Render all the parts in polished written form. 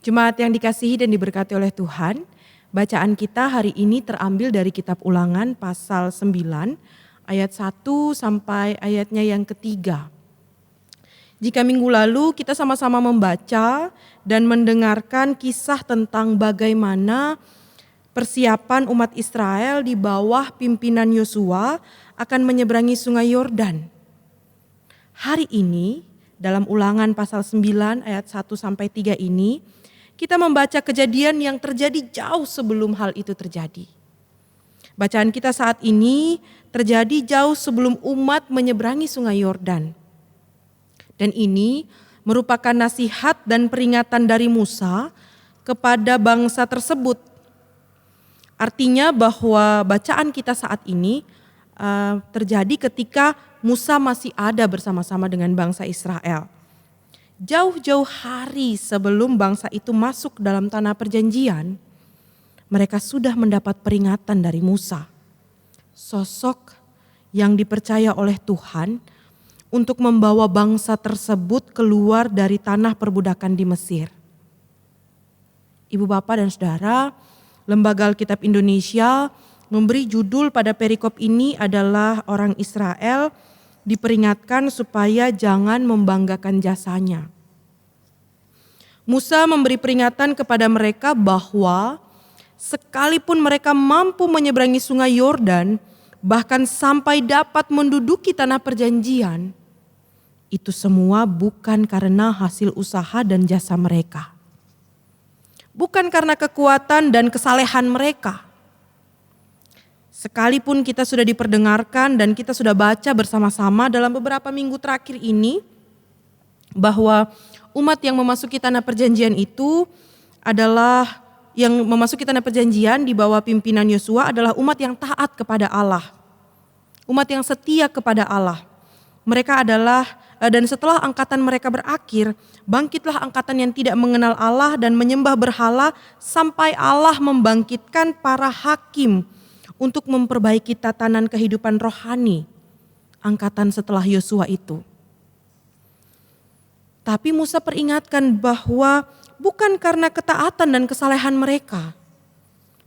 Jemaat yang dikasihi dan diberkati oleh Tuhan, bacaan kita hari ini terambil dari kitab Ulangan pasal 9 ayat 1 sampai ayatnya yang ketiga. Jika minggu lalu kita sama-sama membaca dan mendengarkan kisah tentang bagaimana persiapan umat Israel di bawah pimpinan Yosua akan menyeberangi sungai Yordan. Hari ini dalam Ulangan pasal 9 ayat 1 sampai 3 ini kita membaca kejadian yang terjadi jauh sebelum hal itu terjadi. Bacaan kita saat ini terjadi jauh sebelum umat menyeberangi sungai Yordan. Dan ini merupakan nasihat dan peringatan dari Musa kepada bangsa tersebut. Artinya bahwa bacaan kita saat ini terjadi ketika Musa masih ada bersama-sama dengan bangsa Israel. Jauh-jauh hari sebelum bangsa itu masuk dalam tanah perjanjian, mereka sudah mendapat peringatan dari Musa, sosok yang dipercaya oleh Tuhan untuk membawa bangsa tersebut keluar dari tanah perbudakan di Mesir. Ibu bapak dan saudara, Lembaga Alkitab Indonesia memberi judul pada perikop ini adalah orang Israel diperingatkan supaya jangan membanggakan jasanya. Musa memberi peringatan kepada mereka bahwa sekalipun mereka mampu menyeberangi sungai Yordan, bahkan sampai dapat menduduki tanah perjanjian, itu semua bukan karena hasil usaha dan jasa mereka. Bukan karena kekuatan dan kesalehan mereka. Sekalipun kita sudah diperdengarkan dan kita sudah baca bersama-sama dalam beberapa minggu terakhir ini, bahwa umat yang memasuki tanah perjanjian itu adalah yang memasuki tanah perjanjian di bawah pimpinan Yosua adalah umat yang taat kepada Allah. Umat yang setia kepada Allah. Mereka adalah, dan setelah angkatan mereka berakhir, bangkitlah angkatan yang tidak mengenal Allah dan menyembah berhala sampai Allah membangkitkan para hakim untuk memperbaiki tatanan kehidupan rohani angkatan setelah Yosua itu. Tapi Musa peringatkan bahwa bukan karena ketaatan dan kesalehan mereka,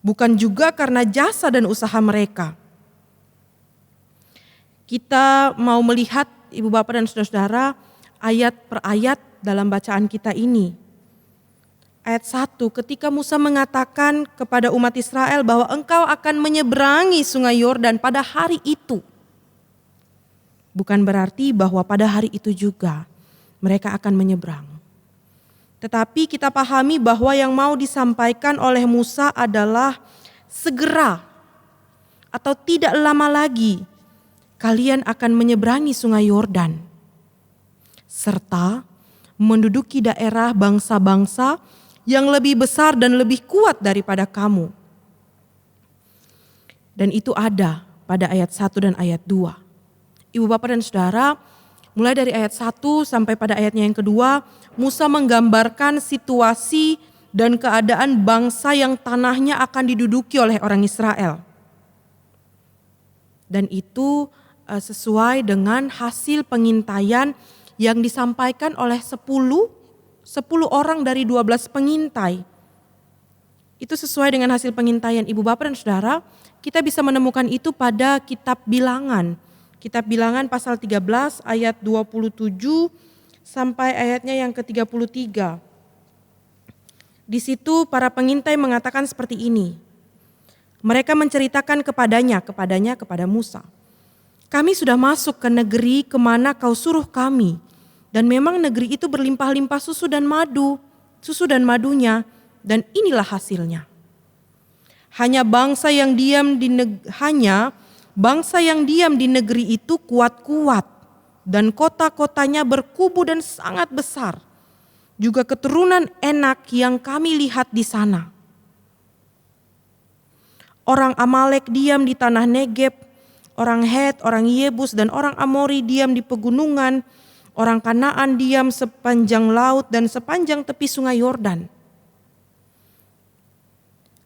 bukan juga karena jasa dan usaha mereka. Kita mau melihat ibu bapak dan saudara-saudara ayat per ayat dalam bacaan kita ini. Ayat 1, ketika Musa mengatakan kepada umat Israel bahwa engkau akan menyeberangi sungai Yordan pada hari itu. Bukan berarti bahwa pada hari itu juga mereka akan menyeberang. Tetapi kita pahami bahwa yang mau disampaikan oleh Musa adalah segera atau tidak lama lagi kalian akan menyeberangi sungai Yordan. Serta menduduki daerah bangsa-bangsa yang lebih besar dan lebih kuat daripada kamu. Dan itu ada pada ayat 1 dan ayat 2. Ibu bapak dan saudara, mulai dari ayat 1 sampai pada ayatnya yang kedua, Musa menggambarkan situasi dan keadaan bangsa yang tanahnya akan diduduki oleh orang Israel. Dan itu sesuai dengan hasil pengintaian yang disampaikan oleh 10 orang dari 12 pengintai. Itu sesuai dengan hasil pengintaian ibu bapak dan saudara. Kita bisa menemukan itu pada kitab Bilangan. Kitab Bilangan pasal 13 ayat 27 sampai ayatnya yang ke-33. Di situ para pengintai mengatakan seperti ini. Mereka menceritakan kepada Musa. Kami sudah masuk ke negeri kemana kau suruh kami. Dan memang negeri itu berlimpah-limpah susu dan madunya, dan inilah hasilnya. Hanya bangsa yang diam di negeri itu kuat-kuat, dan kota-kotanya berkubu dan sangat besar. Juga keturunan Enak yang kami lihat di sana. Orang Amalek diam di tanah Negeb, orang Het, orang Yebus, dan orang Amori diam di pegunungan. Orang Kanaan diam sepanjang laut dan sepanjang tepi sungai Yordan.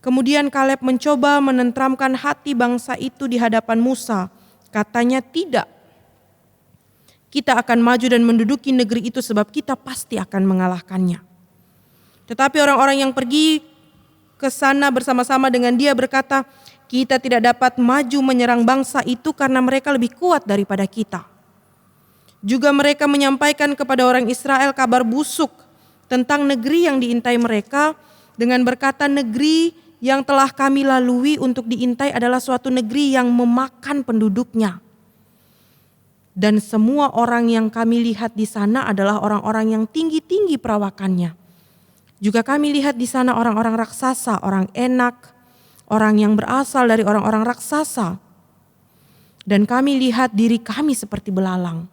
Kemudian Kaleb mencoba menenteramkan hati bangsa itu di hadapan Musa. Katanya, tidak. Kita akan maju dan menduduki negeri itu sebab kita pasti akan mengalahkannya. Tetapi orang-orang yang pergi ke sana bersama-sama dengan dia berkata, kita tidak dapat maju menyerang bangsa itu karena mereka lebih kuat daripada kita. Juga mereka menyampaikan kepada orang Israel kabar busuk tentang negeri yang diintai mereka dengan berkata, negeri yang telah kami lalui untuk diintai adalah suatu negeri yang memakan penduduknya. Dan semua orang yang kami lihat di sana adalah orang-orang yang tinggi-tinggi perawakannya. Juga kami lihat di sana orang-orang raksasa, orang Enak, orang yang berasal dari orang-orang raksasa. Dan kami lihat diri kami seperti belalang.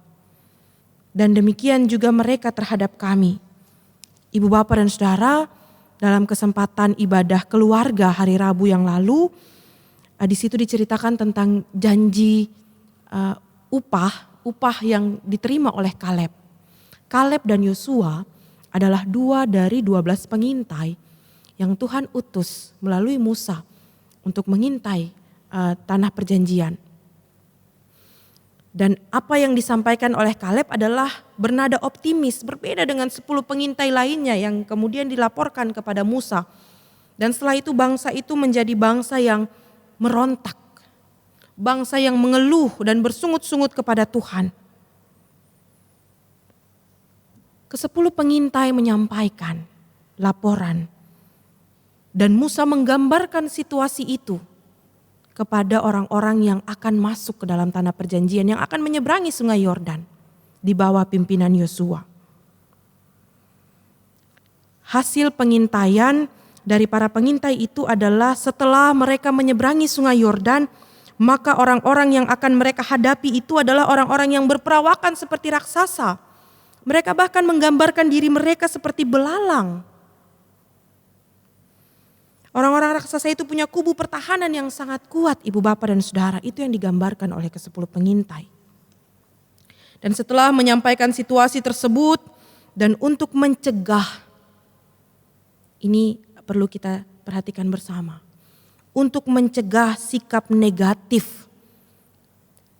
Dan demikian juga mereka terhadap kami. Ibu bapak dan saudara, dalam kesempatan ibadah keluarga hari Rabu yang lalu, di situ diceritakan tentang janji upah yang diterima oleh Kaleb. Kaleb dan Yosua adalah 2 dari 12 pengintai yang Tuhan utus melalui Musa untuk mengintai tanah perjanjian. Dan apa yang disampaikan oleh Kaleb adalah bernada optimis, berbeda dengan 10 pengintai lainnya yang kemudian dilaporkan kepada Musa. Dan setelah itu bangsa itu menjadi bangsa yang merontak, bangsa yang mengeluh dan bersungut-sungut kepada Tuhan. Ke-10 pengintai menyampaikan laporan dan Musa menggambarkan situasi itu kepada orang-orang yang akan masuk ke dalam tanah perjanjian, yang akan menyeberangi sungai Yordan di bawah pimpinan Yosua. Hasil pengintaian dari para pengintai itu adalah setelah mereka menyeberangi sungai Yordan, maka orang-orang yang akan mereka hadapi itu adalah orang-orang yang berperawakan seperti raksasa. Mereka bahkan menggambarkan diri mereka seperti belalang. Orang-orang raksasa itu punya kubu pertahanan yang sangat kuat, ibu bapak dan saudara. Itu yang digambarkan oleh ke-10 pengintai. Dan setelah menyampaikan situasi tersebut dan untuk mencegah, ini perlu kita perhatikan bersama. Untuk mencegah sikap negatif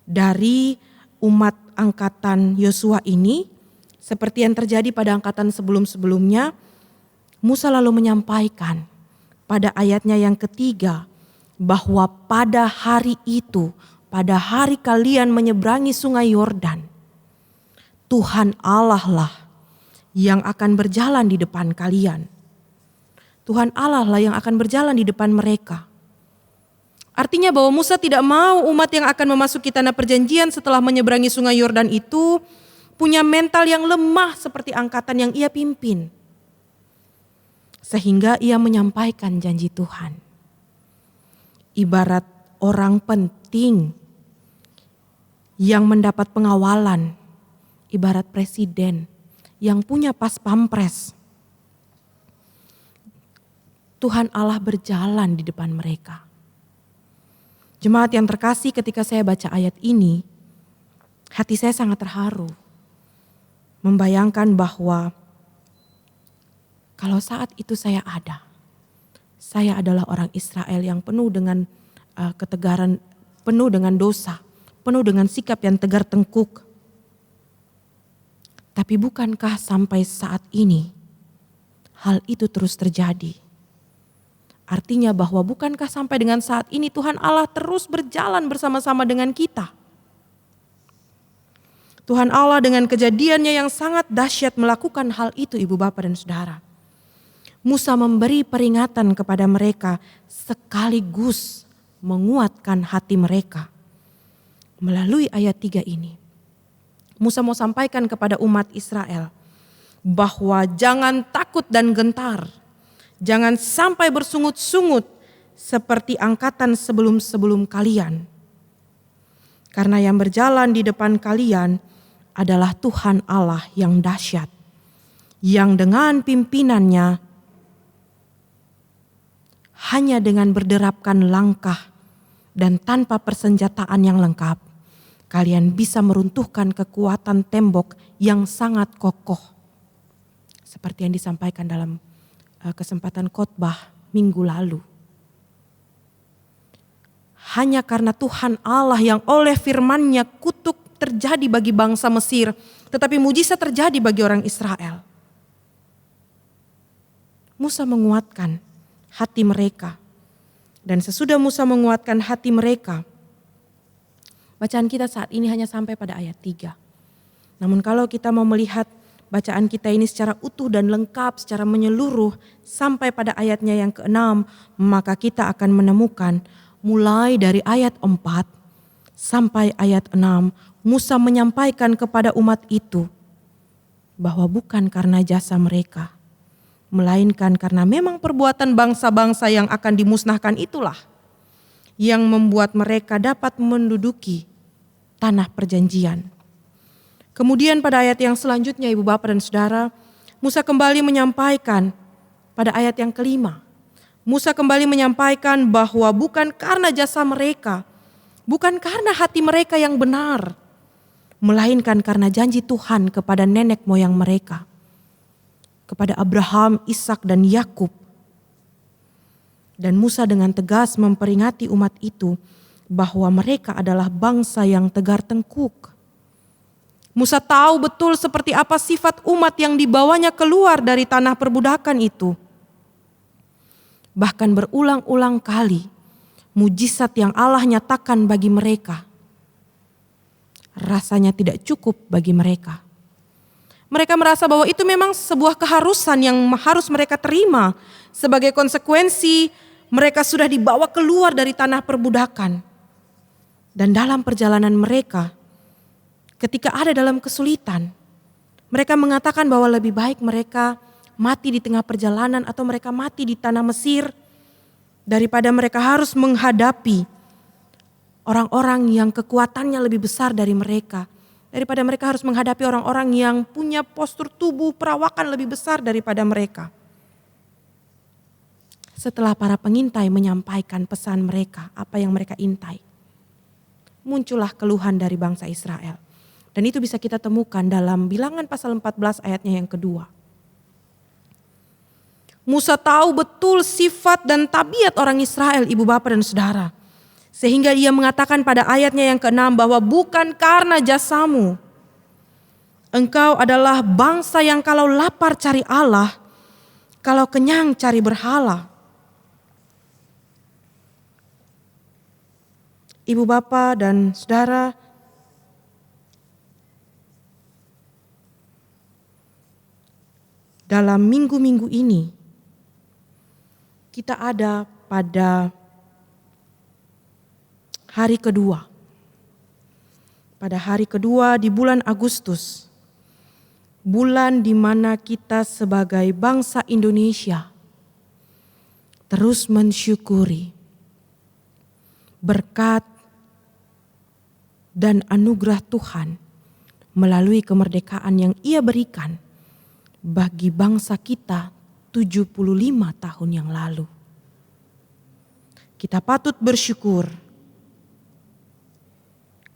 dari umat angkatan Yosua ini, seperti yang terjadi pada angkatan sebelum-sebelumnya, Musa lalu menyampaikan pada ayatnya yang ketiga, bahwa pada hari itu, pada hari kalian menyeberangi sungai Yordan, Tuhan Allah lah yang akan berjalan di depan kalian. Tuhan Allah lah yang akan berjalan di depan mereka. Artinya bahwa Musa tidak mau umat yang akan memasuki tanah perjanjian setelah menyeberangi sungai Yordan itu punya mental yang lemah seperti angkatan yang ia pimpin. Sehingga ia menyampaikan janji Tuhan. Ibarat orang penting yang mendapat pengawalan, ibarat presiden yang punya pas pampres. Tuhan Allah berjalan di depan mereka. Jemaat yang terkasih, ketika saya baca ayat ini, hati saya sangat terharu. Membayangkan bahwa kalau saat itu saya adalah orang Israel yang penuh dengan ketegaran, penuh dengan dosa, penuh dengan sikap yang tegar tengkuk. Tapi bukankah sampai saat ini hal itu terus terjadi? Artinya bahwa bukankah sampai dengan saat ini Tuhan Allah terus berjalan bersama-sama dengan kita? Tuhan Allah dengan kejadiannya yang sangat dahsyat melakukan hal itu, ibu bapak dan saudara. Musa memberi peringatan kepada mereka sekaligus menguatkan hati mereka. Melalui ayat 3 ini, Musa mau sampaikan kepada umat Israel bahwa jangan takut dan gentar. Jangan sampai bersungut-sungut seperti angkatan sebelum-sebelum kalian. Karena yang berjalan di depan kalian adalah Tuhan Allah yang dahsyat, yang dengan pimpinannya hanya dengan berderapkan langkah dan tanpa persenjataan yang lengkap, kalian bisa meruntuhkan kekuatan tembok yang sangat kokoh. Seperti yang disampaikan dalam kesempatan khotbah minggu lalu. Hanya karena Tuhan Allah yang oleh firman-Nya kutuk terjadi bagi bangsa Mesir, tetapi mujizat terjadi bagi orang Israel. Musa menguatkan hati mereka. Dan sesudah Musa menguatkan hati mereka, bacaan kita saat ini hanya sampai pada ayat 3. Namun kalau kita mau melihat bacaan kita ini secara utuh dan lengkap, secara menyeluruh sampai pada ayatnya yang ke-6, maka kita akan menemukan mulai dari ayat 4 sampai ayat 6, Musa menyampaikan kepada umat itu bahwa bukan karena jasa mereka, melainkan karena memang perbuatan bangsa-bangsa yang akan dimusnahkan itulah yang membuat mereka dapat menduduki tanah perjanjian. Kemudian pada ayat yang selanjutnya, Ibu Bapak dan Saudara, Musa kembali menyampaikan pada ayat yang ke-5. Musa kembali menyampaikan bahwa bukan karena jasa mereka, bukan karena hati mereka yang benar, melainkan karena janji Tuhan kepada nenek moyang mereka, kepada Abraham, Ishak dan Yakub. Dan Musa dengan tegas memperingati umat itu bahwa mereka adalah bangsa yang tegar tengkuk. Musa tahu betul seperti apa sifat umat yang dibawanya keluar dari tanah perbudakan itu. Bahkan berulang-ulang kali mujizat yang Allah nyatakan bagi mereka rasanya tidak cukup bagi mereka. Mereka merasa bahwa itu memang sebuah keharusan yang harus mereka terima sebagai konsekuensi mereka sudah dibawa keluar dari tanah perbudakan. Dan dalam perjalanan mereka, ketika ada dalam kesulitan, mereka mengatakan bahwa lebih baik mereka mati di tengah perjalanan atau mereka mati di tanah Mesir daripada mereka harus menghadapi orang-orang yang kekuatannya lebih besar dari mereka. Daripada mereka harus menghadapi orang-orang yang punya postur tubuh perawakan lebih besar daripada mereka. Setelah para pengintai menyampaikan pesan mereka, apa yang mereka intai, muncullah keluhan dari bangsa Israel. Dan itu bisa kita temukan dalam Bilangan pasal 14 ayatnya yang kedua. Musa tahu betul sifat dan tabiat orang Israel, Ibu Bapak dan Saudara. Sehingga ia mengatakan pada ayatnya yang ke-6 bahwa bukan karena jasamu. Engkau adalah bangsa yang kalau lapar cari Allah, kalau kenyang cari berhala. Ibu Bapak dan Saudara, dalam minggu-minggu ini kita ada pada hari kedua. Pada hari kedua di bulan Agustus, bulan di mana kita sebagai bangsa Indonesia terus mensyukuri berkat dan anugerah Tuhan melalui kemerdekaan yang Ia berikan bagi bangsa kita 75 tahun yang lalu. Kita patut bersyukur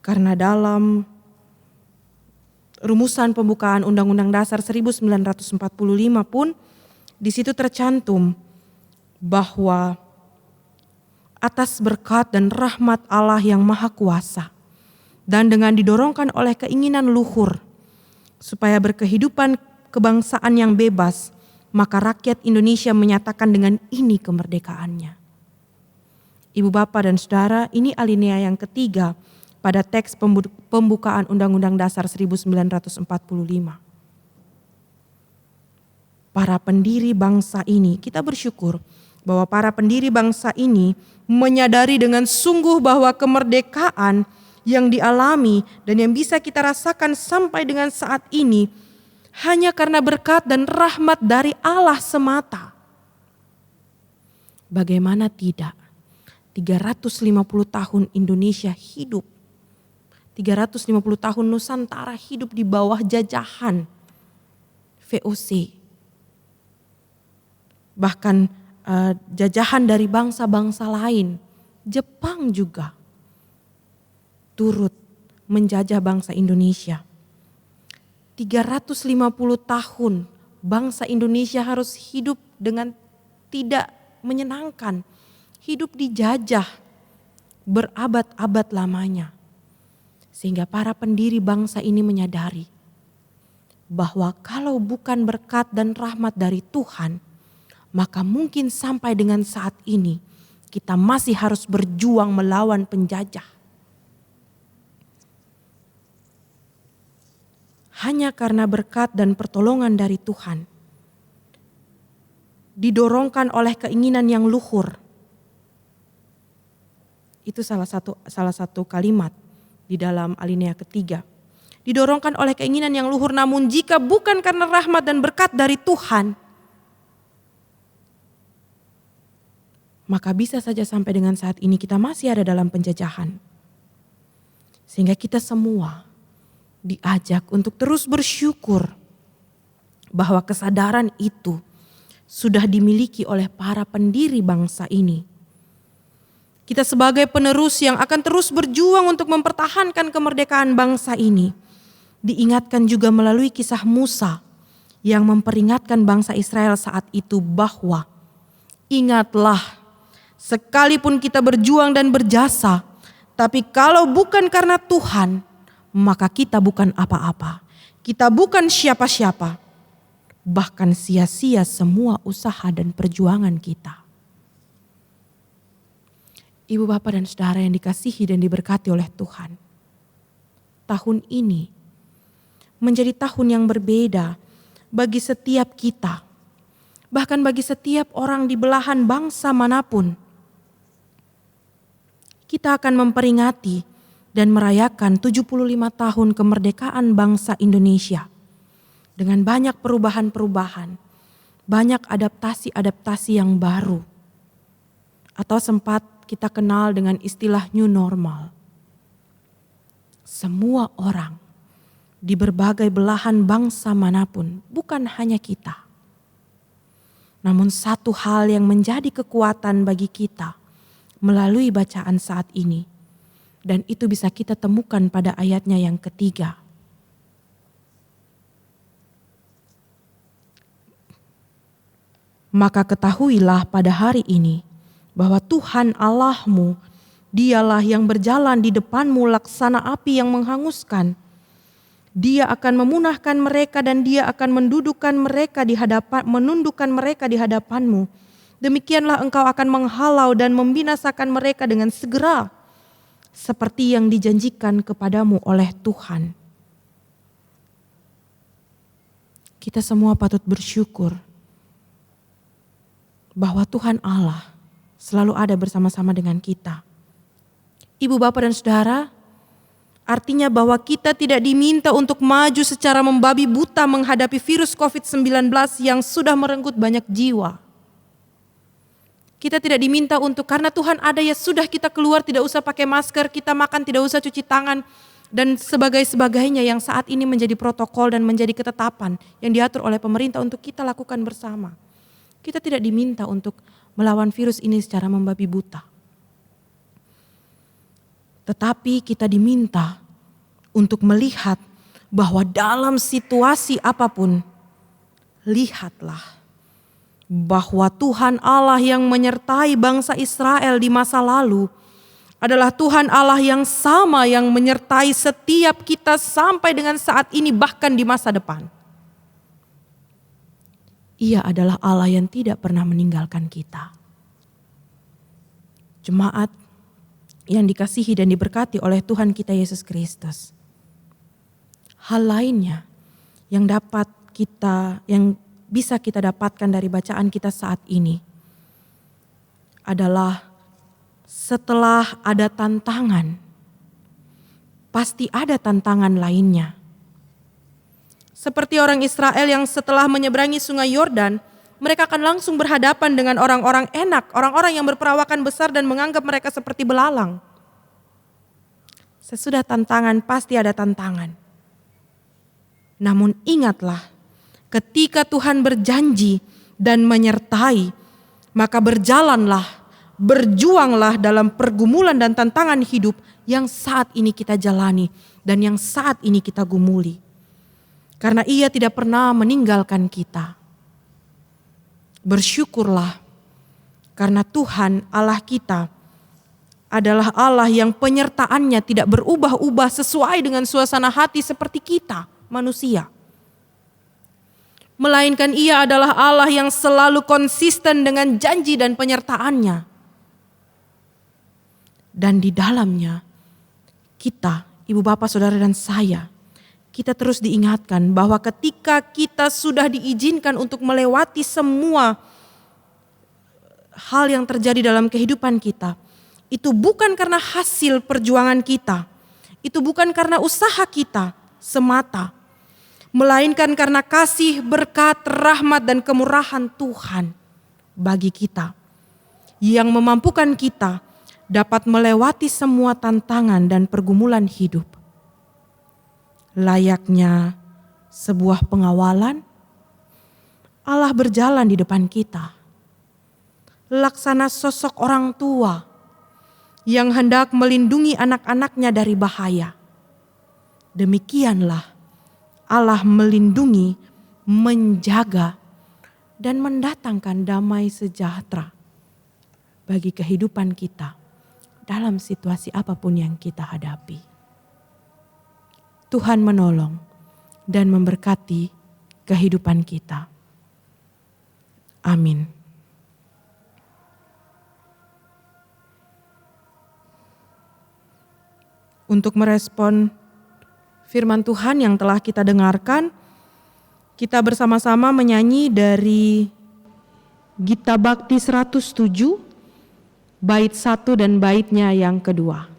karena dalam rumusan pembukaan Undang-Undang Dasar 1945 pun di situ tercantum bahwa atas berkat dan rahmat Allah yang Maha Kuasa dan dengan didorongkan oleh keinginan luhur supaya berkehidupan kebangsaan yang bebas, maka rakyat Indonesia menyatakan dengan ini kemerdekaannya. Ibu Bapak dan Saudara, ini alinea yang ketiga pada teks pembukaan Undang-Undang Dasar 1945. Para pendiri bangsa ini, kita bersyukur bahwa para pendiri bangsa ini menyadari dengan sungguh bahwa kemerdekaan yang dialami dan yang bisa kita rasakan sampai dengan saat ini hanya karena berkat dan rahmat dari Allah semata. Bagaimana tidak? 350 tahun Indonesia hidup. 350 tahun Nusantara hidup di bawah jajahan VOC. Bahkan jajahan dari bangsa-bangsa lain. Jepang juga turut menjajah bangsa Indonesia. 350 tahun bangsa Indonesia harus hidup dengan tidak menyenangkan. Hidup dijajah berabad-abad lamanya. Sehingga para pendiri bangsa ini menyadari bahwa kalau bukan berkat dan rahmat dari Tuhan, maka mungkin sampai dengan saat ini kita masih harus berjuang melawan penjajah. Hanya karena berkat dan pertolongan dari Tuhan, didorongkan oleh keinginan yang luhur. Itu salah satu kalimat di dalam alinea ketiga. Didorongkan oleh keinginan yang luhur, namun jika bukan karena rahmat dan berkat dari Tuhan, maka bisa saja sampai dengan saat ini kita masih ada dalam penjajahan. Sehingga kita semua diajak untuk terus bersyukur bahwa kesadaran itu sudah dimiliki oleh para pendiri bangsa ini. Kita sebagai penerus yang akan terus berjuang untuk mempertahankan kemerdekaan bangsa ini, diingatkan juga melalui kisah Musa yang memperingatkan bangsa Israel saat itu bahwa ingatlah, sekalipun kita berjuang dan berjasa, tapi kalau bukan karena Tuhan, maka kita bukan apa-apa. Kita bukan siapa-siapa. Bahkan sia-sia semua usaha dan perjuangan kita. Ibu, bapak, dan saudara yang dikasihi dan diberkati oleh Tuhan. Tahun ini menjadi tahun yang berbeda bagi setiap kita. Bahkan bagi setiap orang di belahan bangsa manapun. Kita akan memperingati dan merayakan 75 tahun kemerdekaan bangsa Indonesia. Dengan banyak perubahan-perubahan, banyak adaptasi-adaptasi yang baru. Atau sempat kita kenal dengan istilah new normal. Semua orang di berbagai belahan bangsa manapun, bukan hanya kita. Namun satu hal yang menjadi kekuatan bagi kita melalui bacaan saat ini, dan itu bisa kita temukan pada ayatnya yang ketiga. Maka ketahuilah pada hari ini bahwa Tuhan Allahmu, Dialah yang berjalan di depanmu laksana api yang menghanguskan. Dia akan memunahkan mereka dan Dia akan menundukkan mereka di hadapanmu. Demikianlah engkau akan menghalau dan membinasakan mereka dengan segera, seperti yang dijanjikan kepadamu oleh Tuhan. Kita semua patut bersyukur bahwa Tuhan Allah selalu ada bersama-sama dengan kita. Ibu, bapak, dan saudara, artinya bahwa kita tidak diminta untuk maju secara membabi buta menghadapi virus COVID-19 yang sudah merenggut banyak jiwa. Kita tidak diminta untuk karena Tuhan ada ya sudah kita keluar tidak usah pakai masker, kita makan tidak usah cuci tangan, dan sebagainya yang saat ini menjadi protokol dan menjadi ketetapan yang diatur oleh pemerintah untuk kita lakukan bersama. Kita tidak diminta untuk melawan virus ini secara membabi buta. Tetapi kita diminta untuk melihat bahwa dalam situasi apapun, lihatlah bahwa Tuhan Allah yang menyertai bangsa Israel di masa lalu adalah Tuhan Allah yang sama yang menyertai setiap kita sampai dengan saat ini bahkan di masa depan. Ia adalah Allah yang tidak pernah meninggalkan kita. Jemaat yang dikasihi dan diberkati oleh Tuhan kita Yesus Kristus. Hal lainnya yang bisa kita dapatkan dari bacaan kita saat ini adalah setelah ada tantangan, pasti ada tantangan lainnya. Seperti orang Israel yang setelah menyeberangi sungai Yordan, mereka akan langsung berhadapan dengan orang-orang enak, orang-orang yang berperawakan besar dan menganggap mereka seperti belalang. Sesudah tantangan pasti ada tantangan. Namun ingatlah, ketika Tuhan berjanji dan menyertai, maka berjalanlah, berjuanglah dalam pergumulan dan tantangan hidup yang saat ini kita jalani dan yang saat ini kita gumuli. Karena Ia tidak pernah meninggalkan kita. Bersyukurlah karena Tuhan Allah kita adalah Allah yang penyertaannya tidak berubah-ubah sesuai dengan suasana hati seperti kita manusia. melainkan Ia adalah Allah yang selalu konsisten dengan janji dan penyertaannya. Dan di dalamnya kita, ibu bapak saudara dan saya, kita terus diingatkan bahwa ketika kita sudah diizinkan untuk melewati semua hal yang terjadi dalam kehidupan kita, itu bukan karena hasil perjuangan kita, itu bukan karena usaha kita semata, melainkan karena kasih, berkat, rahmat, dan kemurahan Tuhan bagi kita, yang memampukan kita dapat melewati semua tantangan dan pergumulan hidup. Layaknya sebuah pengawalan, Allah berjalan di depan kita. Laksana sosok orang tua yang hendak melindungi anak-anaknya dari bahaya. Demikianlah Allah melindungi, menjaga, dan mendatangkan damai sejahtera bagi kehidupan kita dalam situasi apapun yang kita hadapi. Tuhan menolong dan memberkati kehidupan kita. Amin. Untuk merespon firman Tuhan yang telah kita dengarkan, kita bersama-sama menyanyi dari Gita Bakti 107, bait 1 dan baitnya yang kedua.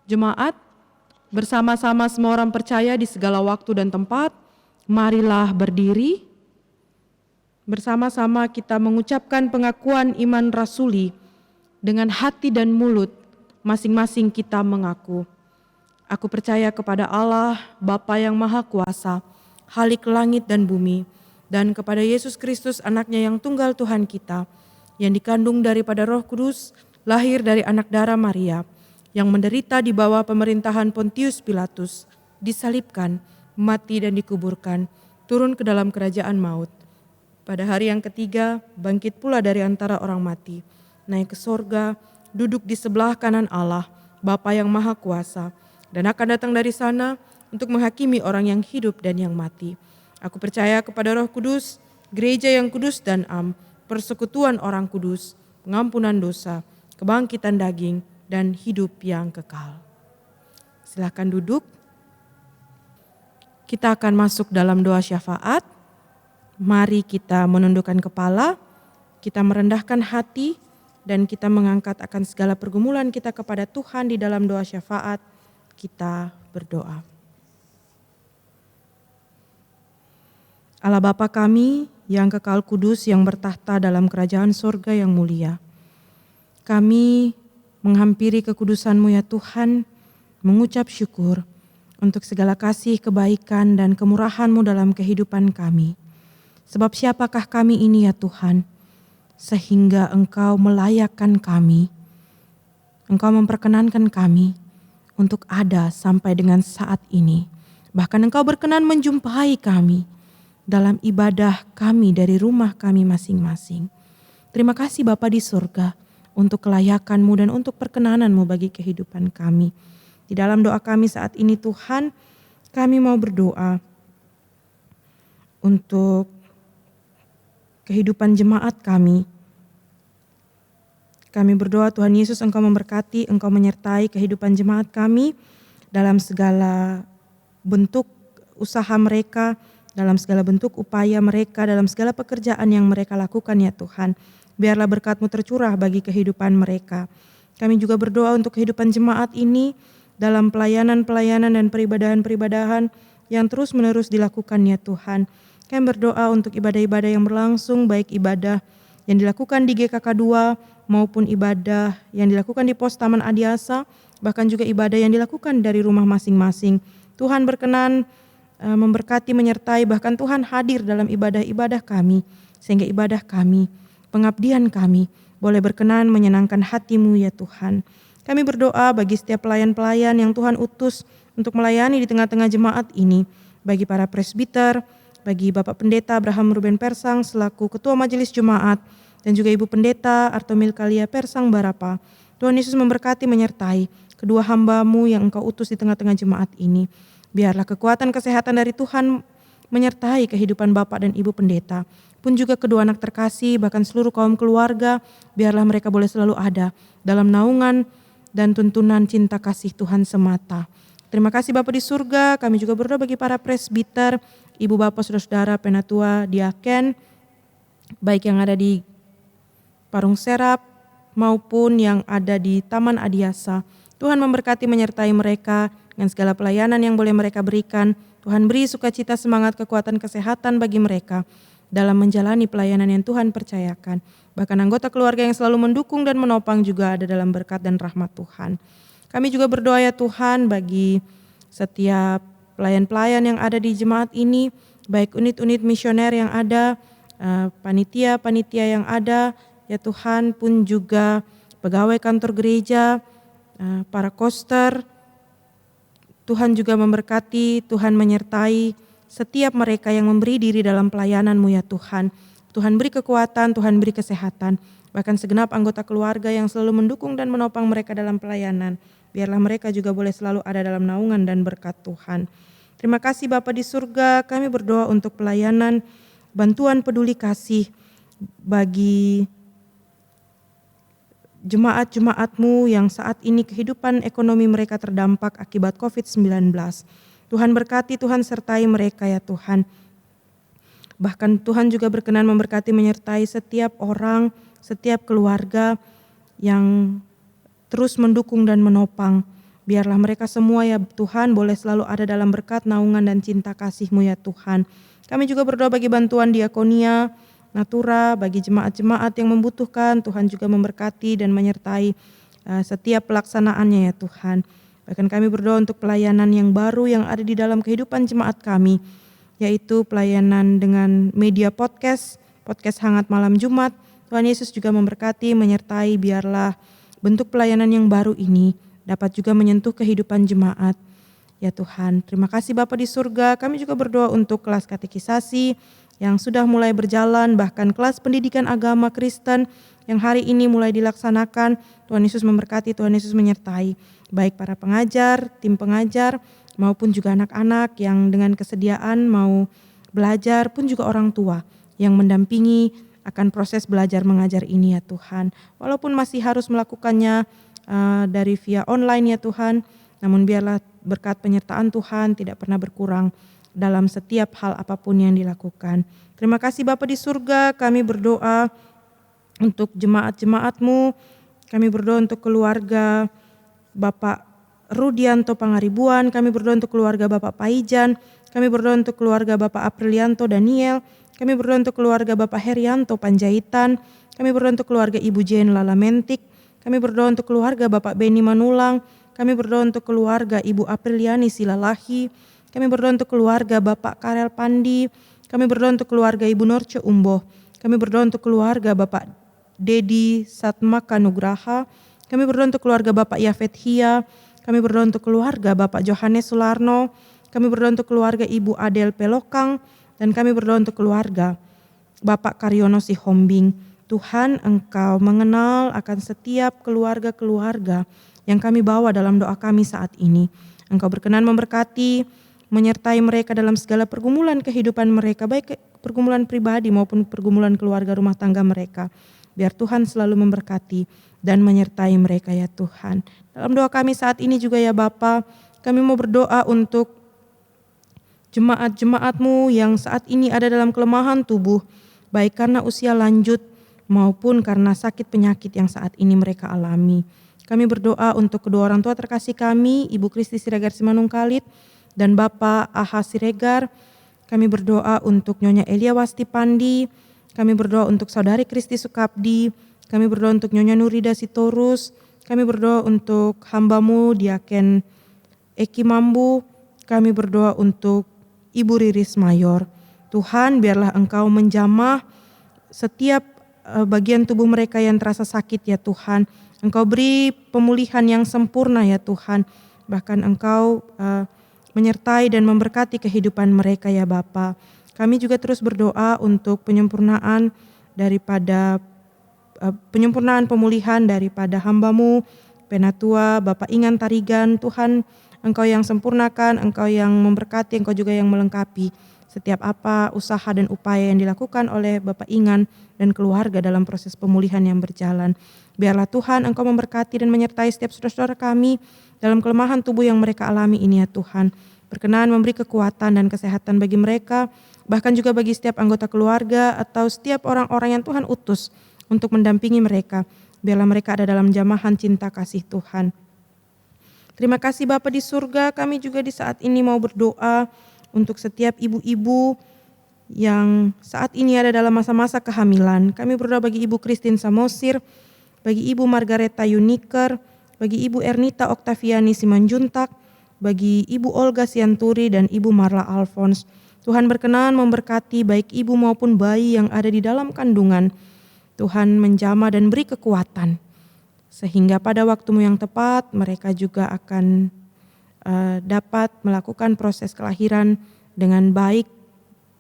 Jemaat, bersama-sama semua orang percaya di segala waktu dan tempat, marilah berdiri. Bersama-sama kita mengucapkan pengakuan iman rasuli dengan hati dan mulut, masing-masing kita mengaku. Aku percaya kepada Allah, Bapa yang Maha Kuasa, Khalik langit dan bumi, dan kepada Yesus Kristus anaknya yang tunggal Tuhan kita, yang dikandung daripada Roh Kudus, lahir dari anak darah Maria, yang menderita di bawah pemerintahan Pontius Pilatus, disalibkan, mati dan dikuburkan, turun ke dalam kerajaan maut. Pada hari yang ketiga, bangkit pula dari antara orang mati, naik ke sorga, duduk di sebelah kanan Allah, Bapa yang Maha Kuasa, dan akan datang dari sana untuk menghakimi orang yang hidup dan yang mati. Aku percaya kepada Roh Kudus, gereja yang kudus dan am, persekutuan orang kudus, pengampunan dosa, kebangkitan daging, dan hidup yang kekal. Silakan duduk. Kita akan masuk dalam doa syafaat. Mari kita menundukkan kepala, kita merendahkan hati, dan kita mengangkat akan segala pergumulan kita kepada Tuhan di dalam doa syafaat. Kita berdoa. Allah Bapa kami yang kekal kudus yang bertahta dalam kerajaan sorga yang mulia. Kami menghampiri kekudusan-Mu ya Tuhan, mengucap syukur untuk segala kasih, kebaikan, dan kemurahan-Mu dalam kehidupan kami. Sebab siapakah kami ini ya Tuhan, sehingga Engkau melayakkan kami Engkau memperkenankan kami untuk ada sampai dengan saat ini. Bahkan Engkau berkenan menjumpai kami dalam ibadah kami dari rumah kami masing-masing. Terima kasih Bapa di surga untuk kelayakan-Mu dan untuk perkenanan-Mu bagi kehidupan kami. Di dalam doa kami saat ini Tuhan, kami mau berdoa untuk kehidupan jemaat kami. Kami berdoa Tuhan Yesus Engkau memberkati, Engkau menyertai kehidupan jemaat kami dalam segala bentuk usaha mereka, dalam segala bentuk upaya mereka, dalam segala pekerjaan yang mereka lakukan ya Tuhan. Biarlah berkat-Mu tercurah bagi kehidupan mereka. Kami juga berdoa untuk kehidupan jemaat ini dalam pelayanan-pelayanan dan peribadahan-peribadahan yang terus-menerus dilakukan ya Tuhan. Kami berdoa untuk ibadah-ibadah yang berlangsung, baik ibadah yang dilakukan di GKK 2 maupun ibadah yang dilakukan di Pos Taman Adiasa, bahkan juga ibadah yang dilakukan dari rumah masing-masing. Tuhan berkenan memberkati, menyertai, bahkan Tuhan hadir dalam ibadah-ibadah kami, sehingga ibadah kami, pengabdian kami, boleh berkenan menyenangkan hati-Mu ya Tuhan. Kami berdoa bagi setiap pelayan-pelayan yang Tuhan utus untuk melayani di tengah-tengah jemaat ini, bagi para presbiter, bagi Bapak Pendeta Abraham Ruben Persang selaku Ketua Majelis Jemaat, dan juga Ibu Pendeta Artomil Kalia Persang Barapa. Tuhan Yesus memberkati, menyertai kedua hamba-Mu yang Engkau utus di tengah-tengah jemaat ini. Biarlah kekuatan kesehatan dari Tuhan menyertai kehidupan Bapak dan Ibu Pendeta, pun juga kedua anak terkasih, bahkan seluruh kaum keluarga, biarlah mereka boleh selalu ada dalam naungan dan tuntunan cinta kasih Tuhan semata. Terima kasih Bapa di surga, kami juga berdoa bagi para presbiter, Ibu Bapak Saudara-saudara, penatua, diaken, baik yang ada di Parung Serap maupun yang ada di Taman Adiasa. Tuhan memberkati, menyertai mereka dengan segala pelayanan yang boleh mereka berikan. Tuhan beri sukacita, semangat, kekuatan, kesehatan bagi mereka dalam menjalani pelayanan yang Tuhan percayakan. Bahkan anggota keluarga yang selalu mendukung dan menopang juga ada dalam berkat dan rahmat Tuhan. Kami juga berdoa ya Tuhan bagi setiap pelayan-pelayan yang ada di jemaat ini, baik unit-unit misioner yang ada, panitia-panitia yang ada, ya Tuhan, pun juga pegawai kantor gereja, para koster. Tuhan juga memberkati, Tuhan menyertai setiap mereka yang memberi diri dalam pelayanan-Mu ya Tuhan. Tuhan beri kekuatan, Tuhan beri kesehatan, bahkan segenap anggota keluarga yang selalu mendukung dan menopang mereka dalam pelayanan. Biarlah mereka juga boleh selalu ada dalam naungan dan berkat Tuhan. Terima kasih Bapa di surga, kami berdoa untuk pelayanan bantuan peduli kasih bagi jemaat-jemaat-Mu yang saat ini kehidupan ekonomi mereka terdampak akibat COVID-19. Tuhan berkati, Tuhan sertai mereka ya Tuhan. Bahkan Tuhan juga berkenan memberkati, menyertai setiap orang, setiap keluarga yang terus mendukung dan menopang. Biarlah mereka semua ya Tuhan boleh selalu ada dalam berkat, naungan dan cinta kasih-Mu ya Tuhan. Kami juga berdoa bagi bantuan diakonia, Natura, bagi jemaat-jemaat yang membutuhkan. Tuhan juga memberkati dan menyertai setiap pelaksanaannya ya Tuhan. Bahkan kami berdoa untuk pelayanan yang baru yang ada di dalam kehidupan jemaat kami, yaitu pelayanan dengan media podcast Hangat Malam Jumat. Tuhan Yesus juga memberkati, menyertai, biarlah bentuk pelayanan yang baru ini dapat juga menyentuh kehidupan jemaat. Ya Tuhan, terima kasih Bapa di surga. Kami juga berdoa untuk kelas katekisasi yang sudah mulai berjalan, bahkan kelas pendidikan agama Kristen yang hari ini mulai dilaksanakan. Tuhan Yesus memberkati, Tuhan Yesus menyertai, baik para pengajar, tim pengajar, maupun juga anak-anak yang dengan kesediaan mau belajar, pun juga orang tua yang mendampingi akan proses belajar mengajar ini ya Tuhan. Walaupun masih harus melakukannya dari via online ya Tuhan, namun biarlah berkat penyertaan Tuhan tidak pernah berkurang dalam setiap hal apapun yang dilakukan. Terima kasih Bapa di surga, kami berdoa untuk jemaat-jemaat-Mu, kami berdoa untuk keluarga Bapak Rudianto Pangaribuan, kami berdoa untuk keluarga Bapak Paijan, kami berdoa untuk keluarga Bapak Aprilianto Daniel, kami berdoa untuk keluarga Bapak Herianto Panjaitan, kami berdoa untuk keluarga Ibu Jane Lalamentik, kami berdoa untuk keluarga Bapak Beni Manulang, kami berdoa untuk keluarga Ibu Apriliani Silalahi, kami berdoa untuk keluarga Bapak Karel Pandi, kami berdoa untuk keluarga Ibu Norce Umboh, kami berdoa untuk keluarga Bapak Dedi Satmaka Nugraha, Kami berdoa untuk keluarga Bapak Yafet Hia. Kami berdoa untuk keluarga Bapak Johannes Sularno. Kami berdoa untuk keluarga Ibu Adel Pelokang. Dan kami berdoa untuk keluarga Bapak Karyono Sihombing. Tuhan, Engkau mengenal akan setiap keluarga-keluarga yang kami bawa dalam doa kami saat ini. Engkau berkenan memberkati, menyertai mereka dalam segala pergumulan kehidupan mereka, baik pergumulan pribadi maupun pergumulan keluarga rumah tangga mereka. Biar Tuhan selalu memberkati dan menyertai mereka ya Tuhan. Dalam doa kami saat ini juga ya Bapa, kami mau berdoa untuk jemaat-jemaat-Mu yang saat ini ada dalam kelemahan tubuh, baik karena usia lanjut maupun karena sakit penyakit yang saat ini mereka alami. Kami berdoa untuk kedua orang tua terkasih kami, Ibu Kristi Siregar Simanungkalit dan Bapak Aha Siregar. Kami berdoa untuk Nyonya Elia Wasti Pandi. Kami berdoa untuk Saudari Kristi Sukabdi. Kami berdoa untuk Nyonya Nurida Sitorus. Kami berdoa untuk hamba-Mu Diaken Eki Mambu. Kami berdoa untuk Ibu Riris Mayor. Tuhan, biarlah Engkau menjamah setiap bagian tubuh mereka yang terasa sakit ya Tuhan. Engkau beri pemulihan yang sempurna ya Tuhan. Bahkan Engkau menyertai dan memberkati kehidupan mereka ya Bapa. Kami juga terus berdoa untuk penyempurnaan pemulihan daripada hamba-Mu Penatua Bapak Ingan Tarigan. Tuhan, Engkau yang sempurnakan, Engkau yang memberkati, Engkau juga yang melengkapi setiap apa usaha dan upaya yang dilakukan oleh Bapak Ingan dan keluarga dalam proses pemulihan yang berjalan. Biarlah Tuhan Engkau memberkati dan menyertai setiap saudara-saudara kami dalam kelemahan tubuh yang mereka alami ini ya Tuhan. Berkenan memberi kekuatan dan kesehatan bagi mereka, bahkan juga bagi setiap anggota keluarga atau setiap orang-orang yang Tuhan utus untuk mendampingi mereka. Biarlah mereka ada dalam jamahan cinta kasih Tuhan. Terima kasih Bapa di surga, kami juga di saat ini mau berdoa untuk setiap ibu-ibu yang saat ini ada dalam masa-masa kehamilan. Kami berdoa bagi Ibu Christine Samosir, bagi Ibu Margareta Yuniker, bagi Ibu Ernita Oktaviani Simanjuntak, bagi Ibu Olga Sianturi dan Ibu Marla Alphonse. Tuhan berkenan memberkati baik ibu maupun bayi yang ada di dalam kandungan. Tuhan menjamah dan beri kekuatan, sehingga pada waktu-Mu yang tepat mereka juga akan dapat melakukan proses kelahiran dengan baik,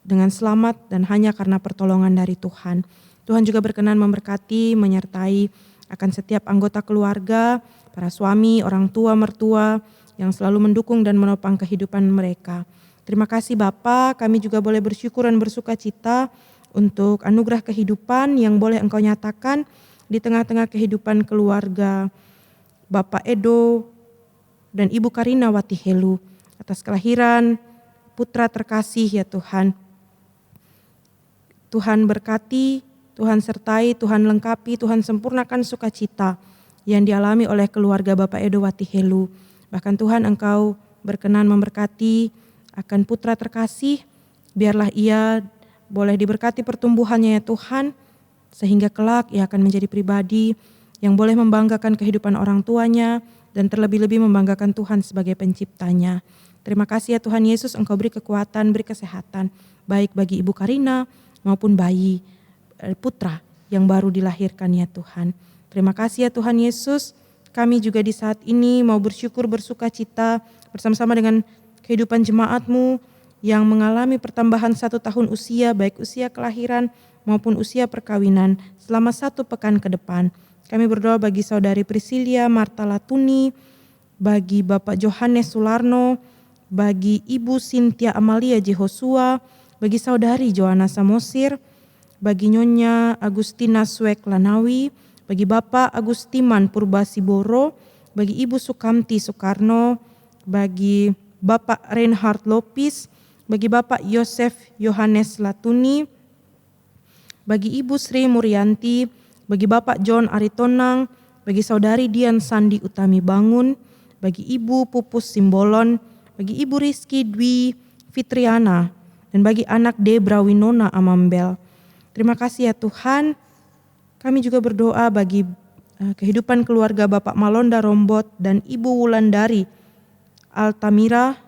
dengan selamat dan hanya karena pertolongan dari Tuhan. Tuhan juga berkenan memberkati, menyertai akan setiap anggota keluarga, para suami, orang tua, mertua yang selalu mendukung dan menopang kehidupan mereka. Terima kasih Bapa, kami juga boleh bersyukur dan bersuka cita untuk anugerah kehidupan yang boleh Engkau nyatakan di tengah-tengah kehidupan keluarga Bapak Edo dan Ibu Karina Watihelu atas kelahiran putra terkasih ya Tuhan. Tuhan berkati, Tuhan sertai, Tuhan lengkapi, Tuhan sempurnakan sukacita yang dialami oleh keluarga Bapak Edo Watihelu. Bahkan Tuhan Engkau berkenan memberkati akan putra terkasih, biarlah ia boleh diberkati pertumbuhannya ya Tuhan, sehingga kelak ia akan menjadi pribadi yang boleh membanggakan kehidupan orang tuanya dan terlebih-lebih membanggakan Tuhan sebagai penciptanya. Terima kasih ya Tuhan Yesus, Engkau beri kekuatan, beri kesehatan, baik bagi Ibu Karina maupun bayi putra yang baru dilahirkan ya Tuhan. Terima kasih ya Tuhan Yesus, kami juga di saat ini mau bersyukur bersuka cita bersama-sama dengan kehidupan jemaat-Mu yang mengalami pertambahan 1 tahun usia, baik usia kelahiran maupun usia perkawinan selama 1 pekan ke depan. Kami berdoa bagi Saudari Priscilia Marta Latuni, bagi Bapak Johannes Sularno, bagi Ibu Cynthia Amalia Jehosua, bagi Saudari Joanna Samosir, bagi Nyonya Agustina Swek Lanawi, bagi Bapak Agustiman Purbasiboro, bagi Ibu Sukamti Soekarno, bagi Bapak Reinhard Lopis, bagi Bapak Yosef Yohanes Latuni, bagi Ibu Sri Murianti, bagi Bapak John Aritonang, bagi Saudari Dian Sandi Utami Bangun, bagi Ibu Pupus Simbolon, bagi Ibu Rizky Dwi Fitriana, dan bagi anak Debra Winona Amambel. Terima kasih ya Tuhan. Kami juga berdoa bagi kehidupan keluarga Bapak Malonda Rombot dan Ibu Wulandari Altamira,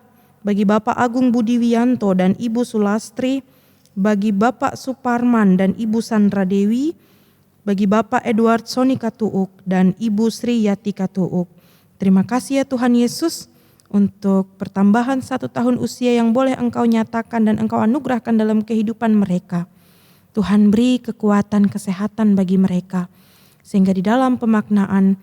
bagi Bapak Agung Budi Wianto dan Ibu Sulastri, bagi Bapak Suparman dan Ibu Sandra Dewi, bagi Bapak Edward Soni Katuuk dan Ibu Sri Yati Katuuk. Terima kasih ya Tuhan Yesus untuk pertambahan 1 tahun usia yang boleh Engkau nyatakan dan Engkau anugerahkan dalam kehidupan mereka. Tuhan beri kekuatan kesehatan bagi mereka, sehingga di dalam pemaknaan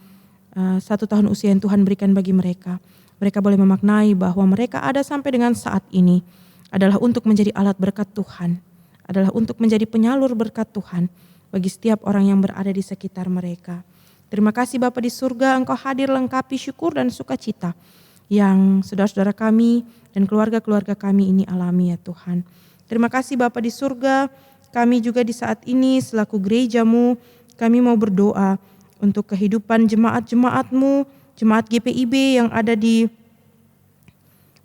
1 tahun usia yang Tuhan berikan bagi mereka, mereka boleh memaknai bahwa mereka ada sampai dengan saat ini adalah untuk menjadi alat berkat Tuhan, adalah untuk menjadi penyalur berkat Tuhan bagi setiap orang yang berada di sekitar mereka. Terima kasih Bapa di surga, Engkau hadir lengkapi syukur dan sukacita yang saudara-saudara kami dan keluarga-keluarga kami ini alami ya Tuhan. Terima kasih Bapa di surga, kami juga di saat ini selaku gereja-Mu, kami mau berdoa untuk kehidupan jemaat-jemaat-Mu, jemaat GPIB yang ada di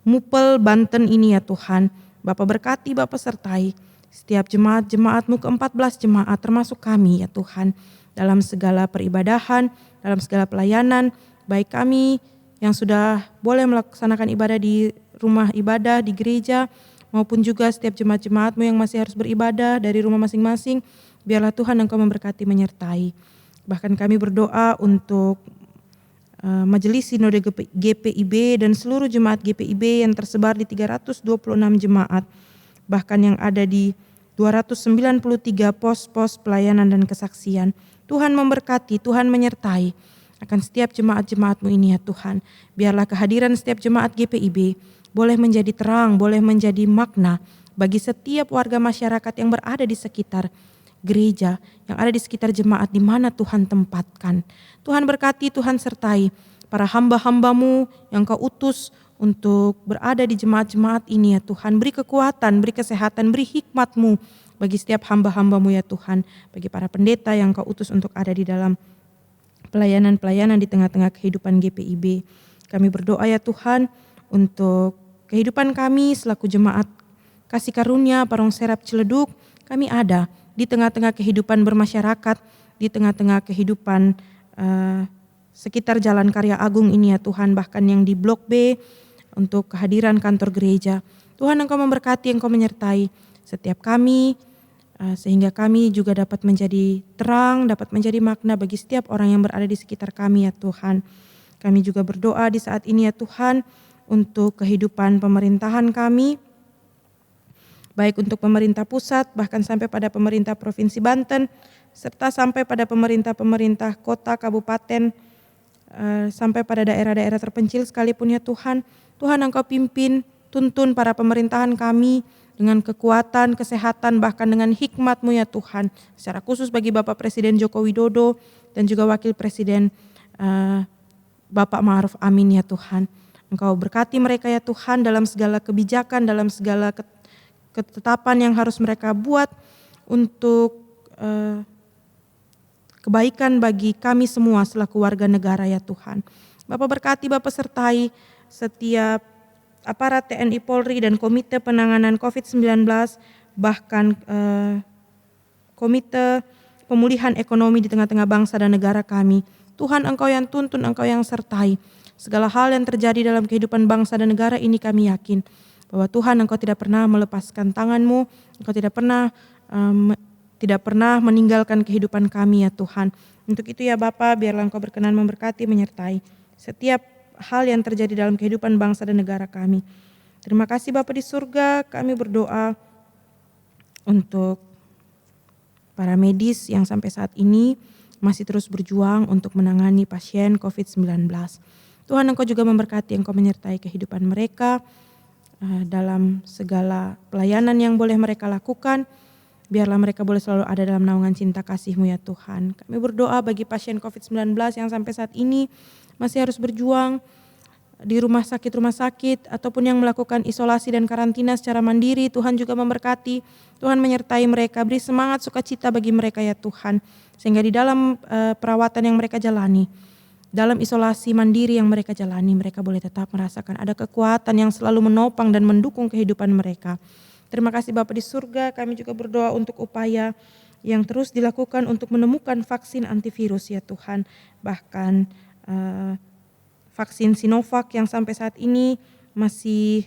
Mupel, Banten ini ya Tuhan. Bapa berkati, Bapa sertai setiap jemaat-jemaat-Mu ke-14 jemaat termasuk kami ya Tuhan. Dalam segala peribadahan, dalam segala pelayanan, baik kami yang sudah boleh melaksanakan ibadah di rumah ibadah, di gereja, maupun juga setiap jemaat-jemaat-Mu yang masih harus beribadah dari rumah masing-masing, biarlah Tuhan Engkau memberkati menyertai. Bahkan kami berdoa untuk Majelis Sinode GPIB dan seluruh jemaat GPIB yang tersebar di 326 jemaat, bahkan yang ada di 293 pos-pos pelayanan dan kesaksian. Tuhan memberkati, Tuhan menyertai akan setiap jemaat-jemaat-Mu ini ya Tuhan. Biarlah kehadiran setiap jemaat GPIB boleh menjadi terang, boleh menjadi makna bagi setiap warga masyarakat yang berada di sekitar gereja, yang ada di sekitar jemaat di mana Tuhan tempatkan. Tuhan berkati, Tuhan sertai para hamba-hamba-Mu yang Kau utus untuk berada di jemaat-jemaat ini ya Tuhan. Beri kekuatan, beri kesehatan, beri hikmat-Mu bagi setiap hamba-hamba-Mu ya Tuhan. Bagi para pendeta yang Kau utus untuk ada di dalam pelayanan-pelayanan di tengah-tengah kehidupan GPIB. Kami berdoa ya Tuhan untuk kehidupan kami selaku jemaat Kasih Karunia Parung Serap Ciledug. Kami ada di tengah-tengah kehidupan bermasyarakat, di tengah-tengah kehidupan sekitar Jalan Karya Agung ini ya Tuhan, bahkan yang di Blok B untuk kehadiran kantor gereja. Tuhan Engkau memberkati, Engkau menyertai setiap kami, sehingga kami juga dapat menjadi terang, dapat menjadi makna bagi setiap orang yang berada di sekitar kami ya Tuhan. Kami juga berdoa di saat ini ya Tuhan untuk kehidupan pemerintahan kami, baik untuk pemerintah pusat bahkan sampai pada pemerintah Provinsi Banten, serta sampai pada pemerintah-pemerintah kota, kabupaten, sampai pada daerah-daerah terpencil sekalipun ya Tuhan. Tuhan Engkau pimpin, tuntun para pemerintahan kami dengan kekuatan, kesehatan, bahkan dengan hikmat-Mu ya Tuhan. Secara khusus bagi Bapak Presiden Joko Widodo dan juga Wakil Presiden Bapak Ma'ruf Amin ya Tuhan. Engkau berkati mereka ya Tuhan dalam segala kebijakan, dalam segala ketetapan yang harus mereka buat untuk kebaikan bagi kami semua selaku warga negara ya Tuhan. Bapak berkati, Bapak sertai setiap aparat TNI Polri dan Komite Penanganan COVID-19, bahkan Komite Pemulihan Ekonomi di tengah-tengah bangsa dan negara kami. Tuhan Engkau yang tuntun, Engkau yang sertai. Segala hal yang terjadi dalam kehidupan bangsa dan negara ini kami yakin bahwa Tuhan Engkau tidak pernah melepaskan tangan-Mu, Engkau tidak pernah meninggalkan kehidupan kami ya Tuhan. Untuk itu ya Bapa, biarlah Engkau berkenan memberkati, menyertai setiap hal yang terjadi dalam kehidupan bangsa dan negara kami. Terima kasih Bapa di surga, kami berdoa untuk para medis yang sampai saat ini masih terus berjuang untuk menangani pasien COVID-19. Tuhan Engkau juga memberkati, Engkau menyertai kehidupan mereka dalam segala pelayanan yang boleh mereka lakukan. Biarlah mereka boleh selalu ada dalam naungan cinta kasih-Mu ya Tuhan. Kami berdoa bagi pasien COVID-19 yang sampai saat ini masih harus berjuang di rumah sakit ataupun yang melakukan isolasi dan karantina secara mandiri. Tuhan juga memberkati, Tuhan menyertai mereka, beri semangat sukacita bagi mereka ya Tuhan. Sehingga di dalam perawatan yang mereka jalani, dalam isolasi mandiri yang mereka jalani, mereka boleh tetap merasakan ada kekuatan yang selalu menopang dan mendukung kehidupan mereka. Terima kasih Bapa di surga, kami juga berdoa untuk upaya yang terus dilakukan untuk menemukan vaksin antivirus ya Tuhan. Bahkan vaksin Sinovac yang sampai saat ini masih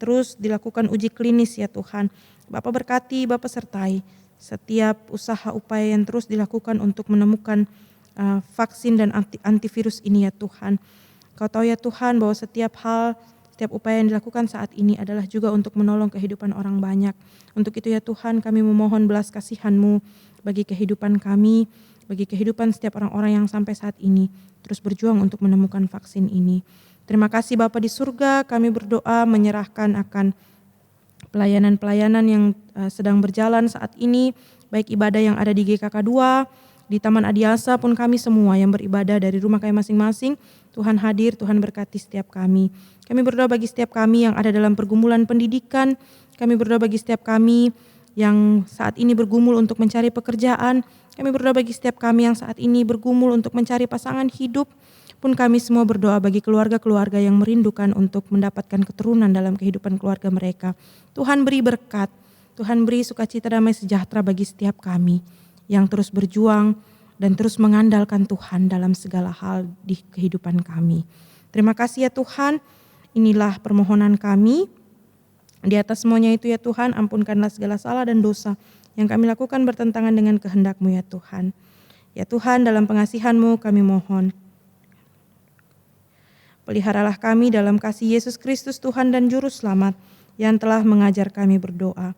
terus dilakukan uji klinis ya Tuhan. Bapa berkati, Bapa sertai setiap usaha upaya yang terus dilakukan untuk menemukan vaksin dan antivirus ini ya Tuhan. Kau tahu ya Tuhan bahwa setiap hal, setiap upaya yang dilakukan saat ini adalah juga untuk menolong kehidupan orang banyak. Untuk itu ya Tuhan, kami memohon belas kasihan-Mu bagi kehidupan kami, bagi kehidupan setiap orang-orang yang sampai saat ini terus berjuang untuk menemukan vaksin ini. Terima kasih Bapa di surga, kami berdoa menyerahkan akan pelayanan-pelayanan yang sedang berjalan saat ini, baik ibadah yang ada di GKK 2, di Taman Adiasa pun kami semua yang beribadah dari rumah kami masing-masing, Tuhan hadir, Tuhan berkati setiap kami. Kami berdoa bagi setiap kami yang ada dalam pergumulan pendidikan, kami berdoa bagi setiap kami yang saat ini bergumul untuk mencari pekerjaan, kami berdoa bagi setiap kami yang saat ini bergumul untuk mencari pasangan hidup, pun kami semua berdoa bagi keluarga-keluarga yang merindukan untuk mendapatkan keturunan dalam kehidupan keluarga mereka. Tuhan beri berkat, Tuhan beri sukacita damai sejahtera bagi setiap kami yang terus berjuang dan terus mengandalkan Tuhan dalam segala hal di kehidupan kami. Terima kasih ya Tuhan, inilah permohonan kami. Di atas semuanya itu ya Tuhan, ampunkanlah segala salah dan dosa yang kami lakukan bertentangan dengan kehendak-Mu ya Tuhan. Ya Tuhan, dalam pengasihan-Mu kami mohon. Peliharalah kami dalam kasih Yesus Kristus Tuhan dan Juru Selamat yang telah mengajar kami berdoa.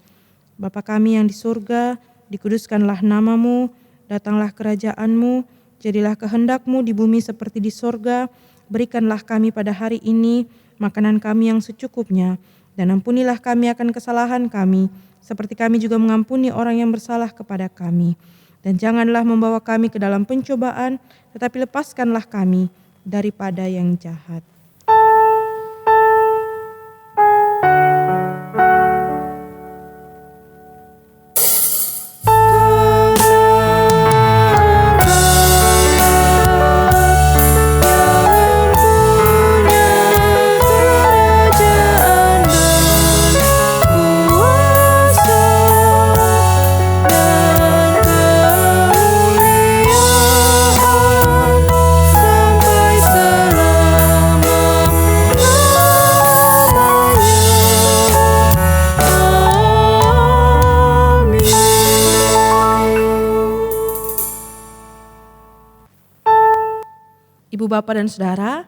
Bapa kami yang di surga, dikuduskanlah nama-Mu, datanglah kerajaan-Mu, jadilah kehendak-Mu di bumi seperti di surga. Berikanlah kami pada hari ini makanan kami yang secukupnya, dan ampunilah kami akan kesalahan kami, seperti kami juga mengampuni orang yang bersalah kepada kami. Dan janganlah membawa kami ke dalam pencobaan, tetapi lepaskanlah kami daripada yang jahat. Ibu, Bapak, dan Saudara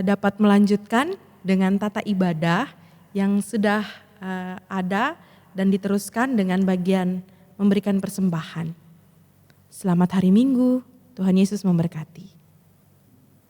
dapat melanjutkan dengan tata ibadah yang sudah ada dan diteruskan dengan bagian memberikan persembahan. Selamat hari Minggu, Tuhan Yesus memberkati.